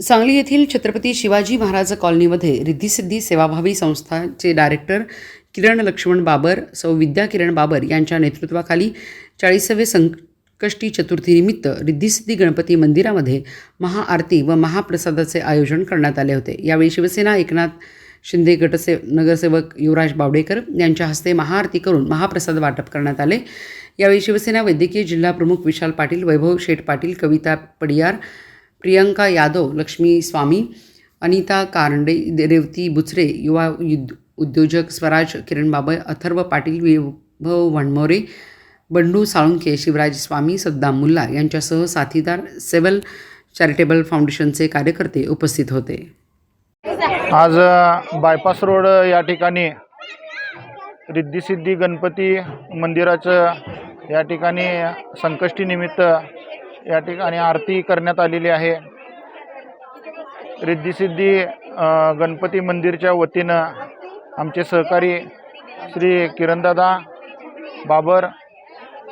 सांगली येथील छत्रपती शिवाजी महाराज कॉलनीमध्ये रिद्धिसिद्धी सेवाभावी संस्थाचे डायरेक्टर किरण लक्ष्मण बाबर, सौ विद्या किरण बाबर यांच्या नेतृत्वाखाली 40वे संकष्टी चतुर्थीनिमित्त रिद्धिसिद्धी गणपती मंदिरामध्ये महाआरती व महाप्रसादाचे आयोजन करण्यात आले होते। यावेळी शिवसेना एकनाथ शिंदे नगरसेवक युवराज बावडेकर यांच्या हस्ते महाआरती करून महाप्रसाद वाटप करण्यात आले। यावेळी शिवसेना वैद्यकीय जिल्हा प्रमुख विशाल पाटील, वैभव शेठ पाटील, कविता पडियार, प्रियंका यादव, लक्ष्मी स्वामी, अनिता कारंडे, रेवती बुचरे, युवा उद्योजक स्वराज किरण बाबर, अथर्व पाटील, विभव वणमोरे, बंडू साळुंखे, शिवराज स्वामी, सद्दाम मुल्ला यांच्यासह साथीदार सेवल चॅरिटेबल फाउंडेशनचे कार्यकर्ते उपस्थित होते। आज बायपास रोड या ठिकाणी रिद्धिसिद्धी गणपती मंदिराचं या ठिकाणी संकष्टीनिमित्त या ठिकाणी आरती करण्यात आलेली आहे। रिद्धिसिद्धी गणपती मंदिरच्या वतीनं आमचे सहकारी श्री किरणदादा बाबर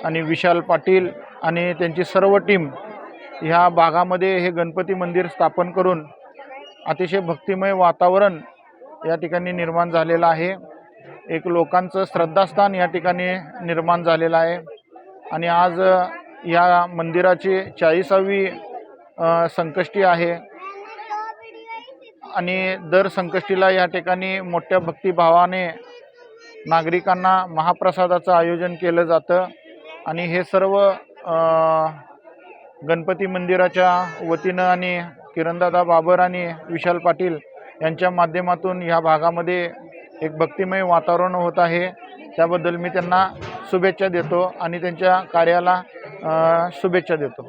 आणि विशाल पाटील आणि त्यांची सर्व टीम ह्या भागामध्ये हे गणपती मंदिर स्थापन करून अतिशय भक्तिमय वातावरण या ठिकाणी निर्माण झालेलं आहे। एक लोकांचं श्रद्धास्थान या ठिकाणी निर्माण झालेलं आहे आणि आज या मंदिराची 40वी संकष्टी आहे आणि दर संकष्टीला या ठिकाणी मोठ्या भक्तिभावाने नागरिकांना महाप्रसादाचं आयोजन केलं जातं आणि हे सर्व गणपती मंदिराच्या वतीनं आणि किरणदादा बाबर आणि विशाल पाटील यांच्या माध्यमातून ह्या भागामध्ये एक भक्तिमय वातावरण होत आहे। त्याबद्दल मी त्यांना शुभेच्छा देतो आणि त्यांच्या कार्याला शुभेच्छा देतो।